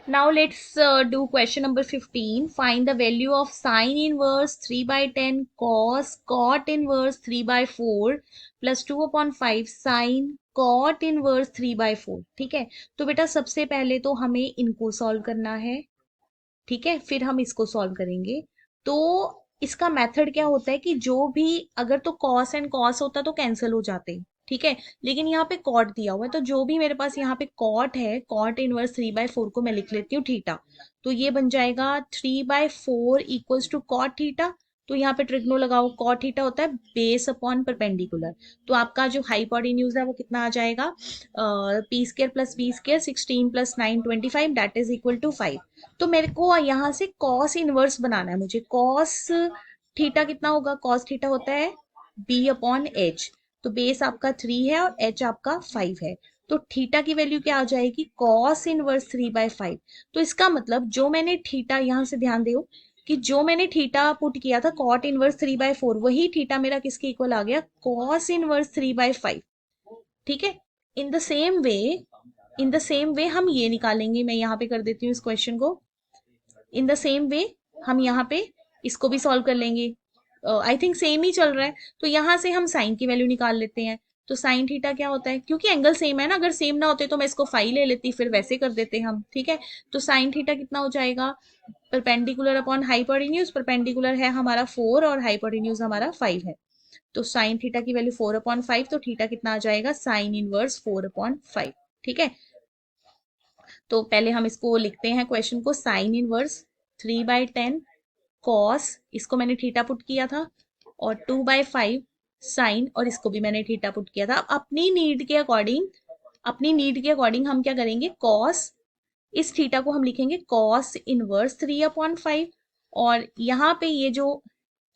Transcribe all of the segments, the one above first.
Now let's do question number 15. Find the value of sine inverse 3 by 10 cos cot inverse 3 by 4 plus 2 upon 5 sine cot inverse 3 by 4. ठीक है, तो बेटा सबसे पहले तो हमें इनको सॉल्व करना है। ठीक है, फिर हम इसको सॉल्व करेंगे। तो इसका मेथड क्या होता है कि जो भी, अगर तो कॉस एंड कॉस होता तो कैंसिल हो जाते। ठीक है, लेकिन यहाँ पे कॉट दिया हुआ है, तो जो भी मेरे पास यहाँ पे कॉट है, कॉट इनवर्स 3/4 को मैं लिख लेती हूँ थीटा। तो ये बन जाएगा 3/4 इक्वल्स टू कॉट थीटा। तो यहाँ पे ट्रिग्नो लगाओ, कॉट थीटा होता है बेस अपॉन परपेंडिकुलर। तो आपका जो हाइपोटेन्यूज है वो कितना आ जाएगा, P square plus B square 16 प्लस 9 25 दैट इज इक्वल टू 5। तो मेरे को यहाँ से कॉस इनवर्स बनाना है। मुझे कॉस थीटा कितना होगा, कॉस थीटा होता है बी अपॉन एच। तो बेस आपका 3 है और एच आपका 5 है। तो थीटा की वैल्यू क्या आ जाएगी, कॉस इनवर्स 3/5। तो इसका मतलब जो मैंने थीटा, यहाँ से ध्यान दो कि जो मैंने थीटा पुट किया था कॉट इनवर्स 3/4, वही थीटा मेरा किसके इक्वल आ गया, कॉस इनवर्स 3/5। ठीक है, in the same way, in the same way हम ये निकालेंगे। मैं यहाँ पे कर देती हूँ इस क्वेश्चन को। इन द सेम वे हम यहाँ पे इसको भी सॉल्व कर लेंगे। आई थिंक सेम ही चल रहा है। तो यहाँ से हम साइन की वैल्यू निकाल लेते हैं। तो साइन थीटा क्या होता है, क्योंकि एंगल सेम है ना, अगर सेम ना होते तो मैं इसको फाई ले लेती, फिर वैसे कर देते हम। ठीक है, तो साइन थीटा कितना हो जाएगा, परपेंडिकुलर अपॉन हाइपोटेन्यूज। परपेंडिकुलर है हमारा 4 और हाइपोटेन्यूज हमारा 5 है। तो साइन थीटा की वैल्यू 4/5, तो थीटा कितना आ जाएगा, साइन इनवर्स 4/5। ठीक है, तो पहले हम इसको लिखते हैं क्वेश्चन को। साइन इनवर्स 3/10 कॉस, इसको मैंने थीटा पुट किया था, और 2/5 साइन, और इसको भी मैंने थीटा पुट किया था। अब अपनी नीड के अकॉर्डिंग, अपनी नीड के अकॉर्डिंग हम क्या करेंगे, कॉस, इस थीटा को हम लिखेंगे कॉस इनवर्स 3/5। और यहाँ पे ये जो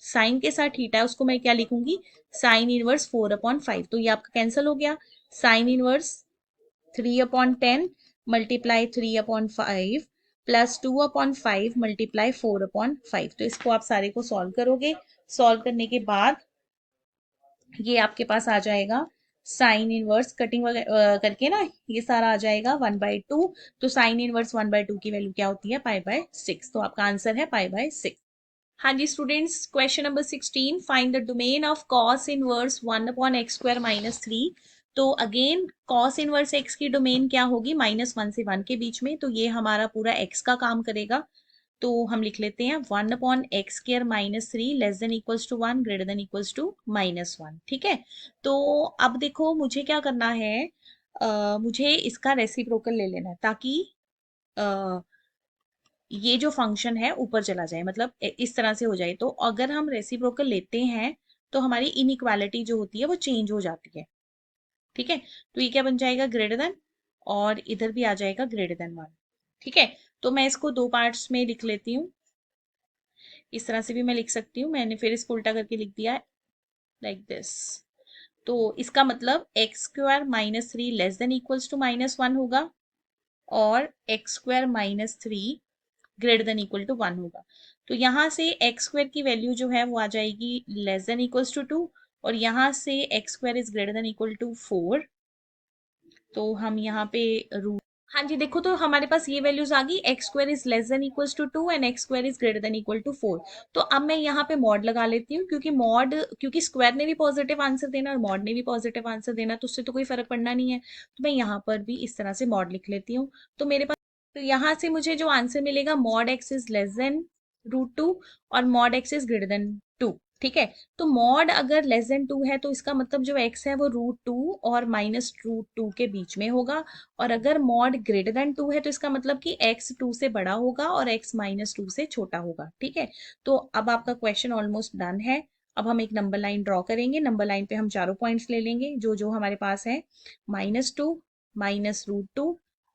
साइन के साथ थीटा है उसको मैं क्या लिखूंगी, साइन इनवर्स 4/5। तो ये आपका कैंसिल हो गया। Sine inverse 3/10 multiply 3/5 plus 2/5 multiply 4/5। तो इसको आप सारे को सॉल्व करोगे। सॉल्व करने के बाद ये आपके पास आ जाएगा साइन इनवर्स, कटिंग करके ना, ये सारा आ जाएगा 1/2। तो साइन इनवर्स 1/2 की वैल्यू क्या होती है, पाई/6। तो आपका आंसर है पाई/6। हाँ जी students, question number 16, find the domain of cos inverse 1/x² - 3। तो अगेन कॉस इनवर्स एक्स की डोमेन क्या होगी, -1 से 1 के बीच में। तो ये हमारा पूरा एक्स का काम करेगा। तो हम लिख लेते हैं 1/x² - 3 less than equals to 1 greater than equals to -1। ठीक है, तो अब देखो मुझे क्या करना है, मुझे इसका रेसिप्रोकल ले लेना है, ताकि ये जो फंक्शन है ऊपर चला जाए, मतलब इस तरह से हो जाए। तो अगर हम रेसिप्रोकल लेते हैं तो हमारी इनइक्वालिटी जो होती है वो चेंज हो जाती है। ठीक है, तो ये क्या बन जाएगा, ग्रेटर देन, और इधर भी आ जाएगा ग्रेटर देन 1। ठीक है, तो मैं इसको दो पार्ट्स में लिख लेती हूँ। इस तरह से भी मैं लिख सकती हूँ, मैंने फिर इसको उल्टा करके लिख दिया है लाइक दिस। तो इसका मतलब x² - 3 less than equals to -1 होगा, और x² - 3 greater than equal to 1 होगा। तो यहाँ से x² की वैल्यू जो है वो आ जाएगी लेस देन इक्वल्स टू 2, और यहाँ से x² is greater than equal to 4। तो हम यहाँ पे रूट, हाँ जी देखो, तो हमारे पास ये वैल्यूज आ गई, x² is less than equals to 2 and x² is greater than equal to 4। तो अब मैं यहाँ पे मॉड लगा लेती हूँ, क्योंकि मॉड, क्योंकि स्क्वायर ने भी पॉजिटिव आंसर देना और मॉड ने भी पॉजिटिव आंसर देना, तो उससे तो कोई फर्क पड़ना नहीं है। तो मैं यहाँ पर भी इस तरह से मॉड लिख लेती हूँ। तो मेरे पास, तो यहाँ से मुझे जो आंसर मिलेगा, mod x is less then √2 और mod x is greater then 2। ठीक है, तो मॉड अगर लेस देन 2 है तो इसका मतलब जो x है वो √2 और -√2 के बीच में होगा। और अगर मॉड ग्रेटर देन 2 है तो इसका मतलब कि x 2 से बड़ा होगा और x -2 से छोटा होगा। ठीक है, तो अब आपका क्वेश्चन ऑलमोस्ट डन है। अब हम एक नंबर लाइन ड्रॉ करेंगे। नंबर लाइन पे हम चारों पॉइंट्स ले लेंगे जो जो हमारे पास है, -2 -√2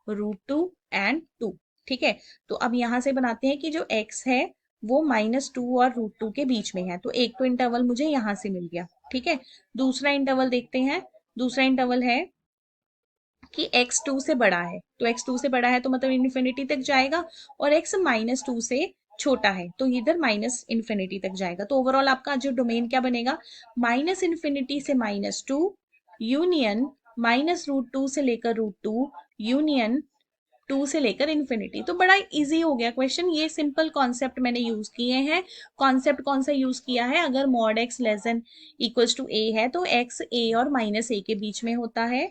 √2 एंड 2। ठीक है, तो अब यहाँ से बनाते हैं कि जो x है वो -2 और √2 के बीच में है। तो एक तो इंटरवल मुझे यहाँ से मिल गया। ठीक है, दूसरा इंटरवल देखते हैं। दूसरा इंटरवल है कि x 2 से बड़ा है, तो x 2 से बड़ा है तो मतलब इन्फिनिटी तक जाएगा, और x -2 से छोटा है तो इधर -इन्फिनिटी तक जाएगा। तो ओवरऑल आपका जो डोमेन क्या बनेगा, -इन्फिनिटी से -2 यूनियन -√2 से लेकर √2 यूनियन 2 से लेकर इन्फिनिटी। तो बड़ा इजी हो गया क्वेश्चन, ये सिंपल कॉन्सेप्ट मैंने यूज किए हैं। कॉन्सेप्ट कौन सा यूज किया है, अगर mod x less than equals to a है तो एक्स ए और माइनस ए के बीच में होता है,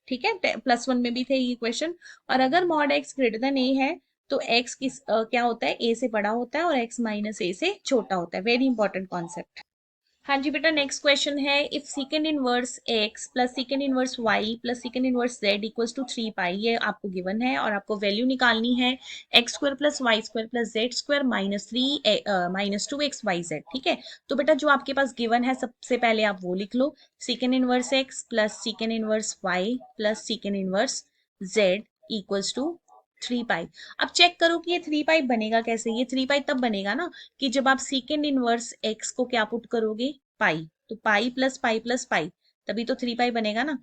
ठीक है, +1 में भी थे ये क्वेश्चन। और अगर मॉड एक्स ग्रेटर देन ए है तो एक्स क्या होता है, ए से बड़ा होता है और एक्स माइनस ए से छोटा होता है। Very important concept. हाँ जी बेटा, नेक्स्ट क्वेश्चन है, if secant inverse x plus secant inverse y plus secant inverse z equals to 3 pi, ये आपको गिवन है और आपको वैल्यू निकालनी है x square plus y square plus z square -3 -2 x y z, ठीक है। तो बेटा जो आपके पास गिवन है सबसे पहले आप वो लिख लो, secant inverse x plus secant inverse y plus secant inverse z equals to 3 pi. अब चेक करो कि ये 3 पाई बनेगा कैसे। ये 3 पाई तब बनेगा ना कि जब आप सीकेंड इनवर्स एक्स को क्या पुट करोगे, पाई, तो पाई प्लस पाई, तभी तो 3 पाई बनेगा ना,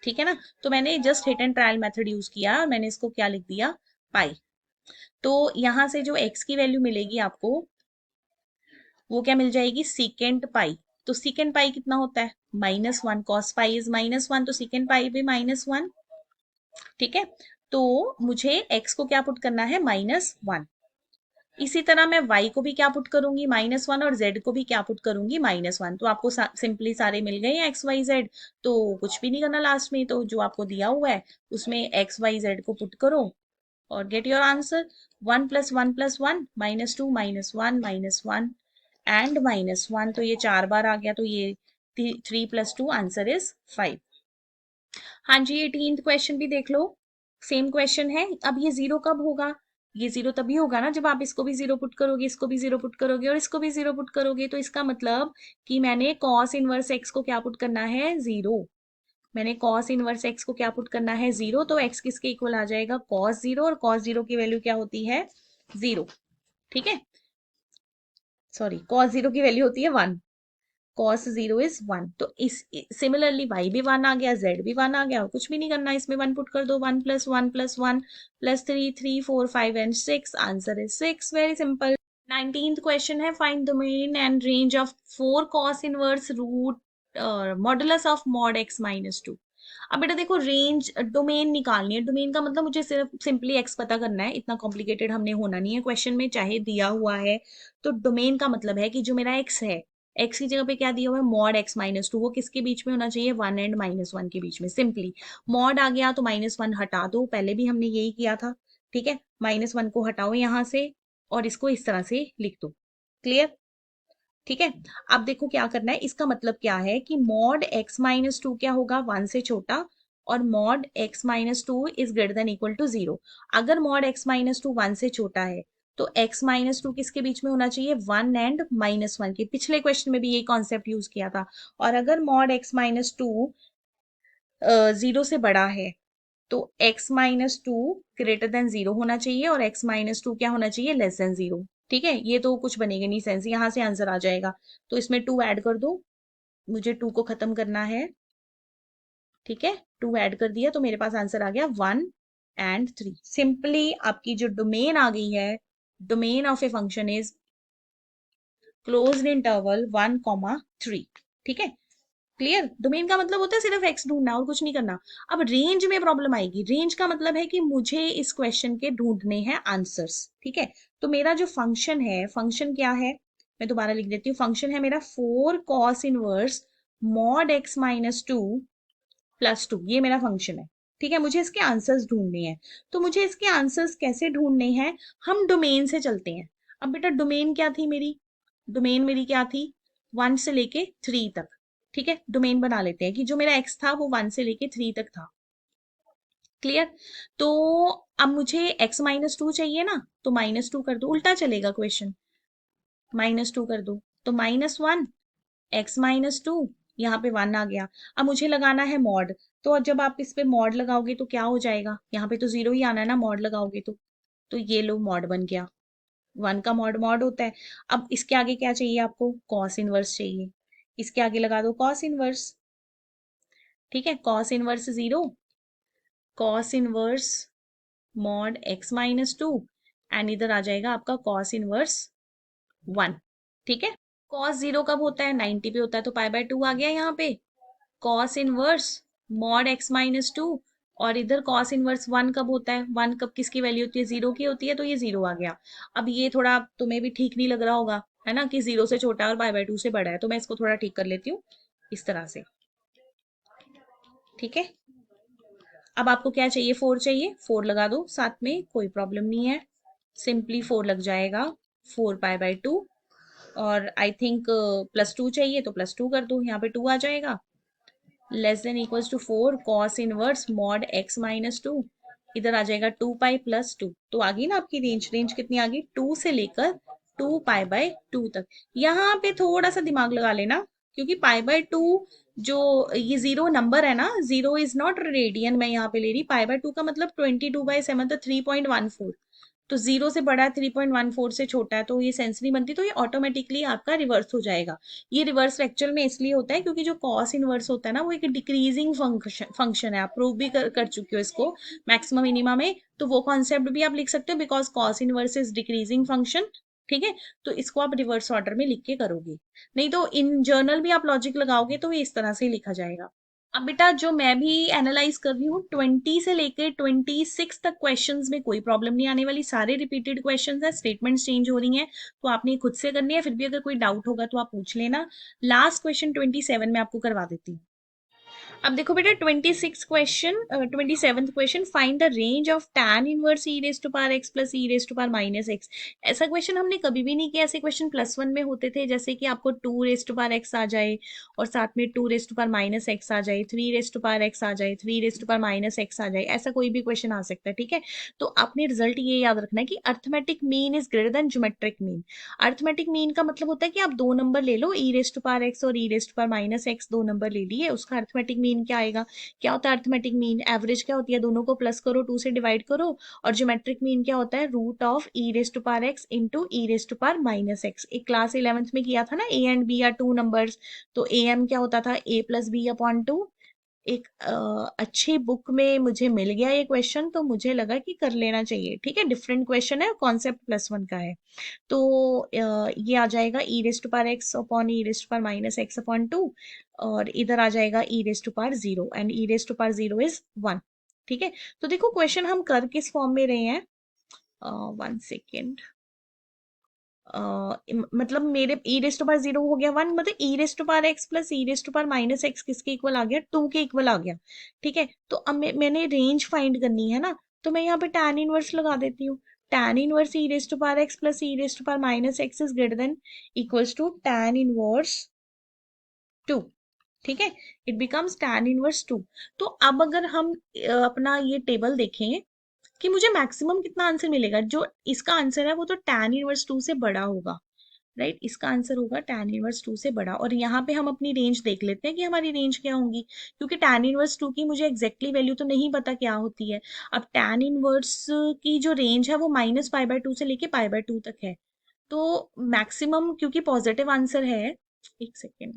ठीक है ना। तो मैंने just hit and trial method use किया और मैंने इसको क्या लिख दिया, पाई। तो यहां से जो एक्स की वैल्यू मिलेगी आपको वो क्या मिल जाएगी, सीकेंड पाई। तो सीकेंड पाई कितना होता है, -1, कॉस पाई इज -1, तो सीकेंड पाई भी -1, ठीक है। तो मुझे x को क्या पुट करना है, -1। इसी तरह मैं y को भी क्या पुट करूंगी, -1, और z को भी क्या पुट करूंगी, -1। तो आपको सिंपली सारे मिल गए हैं x y z, तो कुछ भी नहीं करना लास्ट में, तो जो आपको दिया हुआ है उसमें x y z को पुट करो और गेट योर आंसर। 1 + 1 + 1 -2 -1 -1 एंड -1, तो ये 4 बार आ गया, तो ये 3 + 2 आंसर इज 5। हाँ जी, 18th क्वेश्चन भी देख लो, सेम क्वेश्चन है। अब ये जीरो कब होगा, ये जीरो तभी होगा ना जब आप इसको भी जीरो पुट करोगे, इसको भी जीरो पुट करोगे और इसको भी जीरो पुट करोगे। तो इसका मतलब कि मैंने कॉस इनवर्स एक्स को क्या पुट करना है, जीरो। मैंने कॉस इनवर्स एक्स को क्या पुट करना है, जीरो। तो एक्स किसके इक्वल आ जाएगा, कॉस जीरो, और कॉस जीरो की वैल्यू क्या होती है, जीरो, ठीक है। सॉरी, कॉस जीरो की वैल्यू होती है 1, cos 0 इज 1। तो इस सिमिलरली y भी 1 आ गया, z भी 1 आ गया, और कुछ भी नहीं करना, इसमें 1 पुट कर दो, 1 + 1 + 1 +3 3 4 5 and 6, answer is 6। Very simple. 19th question है, find domain and range of 4 cos inverse root modulus of mod x -2। अब बेटा देखो, रेंज डोमेन निकालनी है। डोमेन का मतलब मुझे सिर्फ सिंपली x पता करना है, इतना कॉम्प्लिकेटेड हमने होना नहीं है क्वेश्चन में, चाहे दिया हुआ है। तो डोमेन का मतलब है कि जो मेरा x है, x की जगह पे क्या दिया हुआ है, मॉड x -2, वो किसके बीच में होना चाहिए, 1 एंड -1 के बीच में। सिंपली मॉड आ गया तो -1 हटा दो, पहले भी हमने यही किया था, ठीक है। -1 को हटाओ यहां से और इसको इस तरह से लिख दो, क्लियर, ठीक है। अब देखो क्या करना है, इसका मतलब क्या है कि मॉड x -2 क्या होगा, 1 से छोटा, और mod x -2 is greater than equal to 0। अगर मॉड x -2 1 से छोटा है तो x -2 किसके बीच में होना चाहिए, 1 एंड -1 के। पिछले क्वेश्चन में भी यही कॉन्सेप्ट यूज किया था। और अगर मॉड x -2 0 से बड़ा है तो x -2 ग्रेटर देन 0 होना चाहिए और x -2 क्या होना चाहिए, लेस देन 0, ठीक है। ये तो कुछ बनेगा नहीं सेंस, यहां से आंसर आ जाएगा। तो इसमें 2 ऐड कर दो, मुझे 2 को खत्म करना है, ठीक है। 2 ऐड कर दिया तो मेरे पास आंसर आ गया 1 एंड 3। सिंपली आपकी जो डोमेन आ गई है, domain of a function is closed interval 1, 3, ठीक है। क्लियर, डोमेन का मतलब होता है सिर्फ एक्स ढूंढना और कुछ नहीं करना। अब रेंज में प्रॉब्लम आएगी। रेंज का मतलब है कि मुझे इस क्वेश्चन के ढूंढने हैं आंसर्स, ठीक है। तो मेरा जो फंक्शन है, फंक्शन क्या है, मैं दोबारा लिख देती हूँ, फंक्शन है मेरा 4 cos इनवर्स मॉड x -2 +2, ये मेरा फंक्शन है, ठीक है। मुझे इसके आंसर्स ढूंढने हैं। तो मुझे इसके आंसर्स कैसे ढूंढने हैं, हम डोमेन से चलते हैं। अब बेटा डोमेन क्या थी मेरी, डोमेन मेरी क्या थी, 1 से लेके 3 तक, ठीक है। डोमेन बना लेते हैं कि जो मेरा x था वो 1 से लेके 3 तक था, क्लियर। तो अब मुझे x -2 चाहिए ना, तो -2 कर दो, उल्टा चलेगा क्वेश्चन, -2 कर दो, तो -1 x -2, यहाँ पे 1 आ गया। अब मुझे लगाना है मॉड, तो जब आप इस पे मॉड लगाओगे तो क्या हो जाएगा, यहाँ पे तो 0 ही आना है ना मॉड लगाओगे तो ये लो मॉड बन गया, 1 का मॉड मॉड होता है। अब इसके आगे क्या चाहिए आपको, कॉस इनवर्स चाहिए, इसके आगे लगा दो कॉस इनवर्स, ठीक है। Cos inverse 0, cos inverse mod x -2, and इधर आ जाएगा आपका कॉस इनवर्स 1, ठीक है। कॉस 0 कब होता है, 90 पे होता है, तो पाई बाय 2 आ गया यहाँ पे। कॉस इनवर्स मॉड x -2 और इधर कॉस इनवर्स 1 कब होता है, 1 कब किसकी वैल्यू होती है, 0 की होती है, तो ये 0 आ गया। अब ये थोड़ा तुम्हें भी ठीक नहीं लग रहा होगा, है ना, कि 0 से छोटा है और पाई बाय 2 से बड़ा है, तो मैं इसको थोड़ा ठीक कर लेती हूँ इस तरह से। ठीक है, अब आपको क्या चाहिए, 4 चाहिए, 4 लगा दो साथ में, कोई प्रॉब्लम नहीं है, सिंपली 4 लग जाएगा, 4 पाई बाय 2। और आई थिंक +2 चाहिए तो +2 कर दो, यहाँ पे 2 आ जाएगा। Less than equals to 4 cos inverse mod x-2, इधर आ जाएगा 2 पाई +2। तो आ गई ना आपकी रेंज, रेंज कितनी आ गई, 2 से लेकर 2 पाई बाय 2 तक। यहाँ पे थोड़ा सा दिमाग लगा लेना, क्योंकि पाई बाय 2 जो ये 0 नंबर है ना, 0 इज नॉट रेडियन, मैं यहाँ पे ले रही, पाई बाय 2 का मतलब 22/7, तो 3.14। तो 0 से बड़ा है, 3.14 से छोटा है, तो ये सेंस नहीं बनती, तो ये ऑटोमेटिकली आपका रिवर्स हो जाएगा। ये रिवर्स एक्चुअल में इसलिए होता है क्योंकि जो कॉस इनवर्स होता है ना, वो एक डिक्रीजिंग फंक्शन है, आप प्रूव भी कर चुके हो इसको मैक्सिमम मिनिमा में, तो वो कॉन्सेप्ट भी आप लिख सकते हो, because cos inverse is decreasing function. ठीक है, तो इसको आप रिवर्स ऑर्डर में लिख के करोगे, नहीं तो इन जर्नल भी आप लॉजिक लगाओगे तो ये इस तरह से ही लिखा जाएगा। अब बेटा जो मैं भी एनालाइज कर रही हूँ, 20 से लेकर 26 तक क्वेश्चंस में कोई प्रॉब्लम नहीं आने वाली, सारे रिपीटेड क्वेश्चंस हैं, स्टेटमेंट्स चेंज हो रही हैं, तो आपने खुद से करनी है, फिर भी अगर कोई डाउट होगा तो आप पूछ लेना। लास्ट क्वेश्चन 27 में आपको करवा देती हूँ। अब देखो बेटा, 27th question, find the range of tan inverse E raise to power x plus E raise to power minus x. ऐसा क्वेश्चन हमने कभी भी नहीं किया, ऐसे क्वेश्चन +1 में होते थे, जैसे कि आपको 2 रेज टू पावर एक्स आ जाए और साथ में 2 raise to power minus x आ जाए, 3 रेज टू पावर एक्स आ जाए, 3 raise to power minus x आ जाए, ऐसा कोई भी क्वेश्चन आ सकता है। ठीक है, तो आपने रिजल्ट ये याद रखना है कि arithmetic mean is greater than geometric mean. Arithmetic mean का मतलब होता है कि आप दो नंबर ले लो, e raise to power x और e raise to power minus x, दो नंबर ले लिए, उसका अर्थमेटिक मीन क्या आएगा। क्या होता है अर्थमेटिक मीन, एवरेज क्या होती है, दोनों को प्लस करो, 2 से डिवाइड करो। और ज्योमेट्रिक मीन क्या होता है, root of E raise to power X into E raise to power minus X. एक क्लास 11th में किया था ना, A and B are two numbers, तो ए एम क्या होता था, a + b/2। एक अच्छी बुक में मुझे मिल गया ये क्वेश्चन, तो मुझे लगा कि कर लेना चाहिए। ठीक है, डिफरेंट क्वेश्चन है, कॉन्सेप्ट +1 का है, तो ये आ जाएगा e raise to power x upon e raise to power minus x/2, और इधर आ जाएगा e raise to power 0, and e raise to power 0 is 1। ठीक है, तो देखो क्वेश्चन हम कर किस फॉर्म में रहे हैं, 1 सेकेंड, मतलब मेरे ई रेज टू पावर 0 हो गया 1, मतलब e raise to power x plus E raise to power minus x किसके इक्वल आ गया, 2 के इक्वल आ गया। ठीक है, तो अब मैंने रेंज फाइंड करनी है ना, तो मैं यहाँ पे tan इनवर्स लगा देती हूँ। tan inverse E raise to power x plus E raise to power minus X is greater than equals to tan inverse 2। ठीक है, इट बिकम्स tan इनवर्स 2। तो अब अगर हम अपना ये टेबल देखें कि मुझे मैक्सिमम कितना आंसर मिलेगा, जो इसका आंसर है वो तो tan इनवर्स 2 से बड़ा होगा, राइट, इसका आंसर होगा tan इनवर्स 2 से बड़ा। और यहाँ पे हम अपनी रेंज देख लेते हैं कि हमारी रेंज क्या होंगी, क्योंकि tan इनवर्स 2 की मुझे एग्जैक्टली वैल्यू तो नहीं पता क्या होती है। अब tan इनवर्स की जो रेंज है वो -π/2 से लेके π/2 तक है, तो मैक्सिमम क्योंकि पॉजिटिव आंसर है, एक सेकेंड,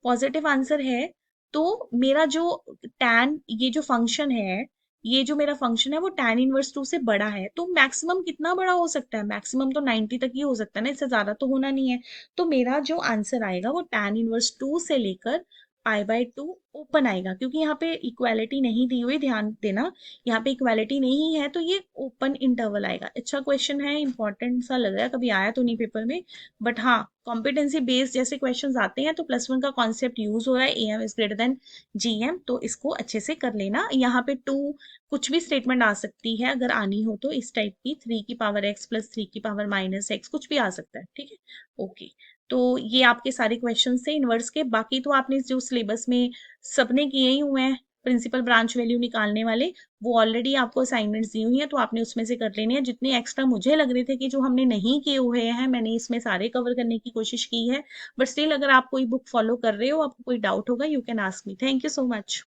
पॉजिटिव आंसर है, तो मेरा जो टैन, ये जो फंक्शन है, ये जो मेरा फंक्शन है वो tan इनवर्स 2 से बड़ा है, तो मैक्सिमम कितना बड़ा हो सकता है, मैक्सिमम तो 90 तक ही हो सकता है ना, इससे ज्यादा तो होना नहीं है। तो मेरा जो आंसर आएगा वो tan इनवर्स 2 से लेकर π/2 ओपन आएगा, क्योंकि यहाँ पे इक्वालिटी नहीं दी हुई, ध्यान देना, यहाँ पे इक्वालिटी नहीं है, तो ये ओपन इंटरवल आएगा। अच्छा क्वेश्चन है, इंपॉर्टेंट सा लग रहा है, कभी आया तो नहीं पेपर में, बट हाँ, कॉम्पिटेंसी बेस्ड जैसे क्वेश्चंस आते हैं तो +1 का कॉन्सेप्ट यूज हो रहा है, M is greater than GM, तो इसको अच्छे से कर लेना। यहाँ पे 2 कुछ भी स्टेटमेंट आ सकती है, अगर आनी हो तो इस टाइप की, 3 की पावर एक्स प्लस 3 की पावर माइनस एक्स, कुछ भी आ सकता है। ठीक है, ओके, तो ये आपके सारे क्वेश्चन थे इनवर्स के। बाकी तो आपने जो सिलेबस में सबने किए ही हुए हैं, प्रिंसिपल ब्रांच वैल्यू निकालने वाले, वो ऑलरेडी आपको असाइनमेंट्स दी हुई है, तो आपने उसमें से कर लेने हैं। जितने एक्स्ट्रा मुझे लग रहे थे कि जो हमने नहीं किए हुए हैं, मैंने इसमें सारे कवर करने की कोशिश की है, बट स्टिल अगर आप कोई बुक फॉलो कर रहे हो, आपको कोई डाउट होगा, you can ask me. Thank you so much.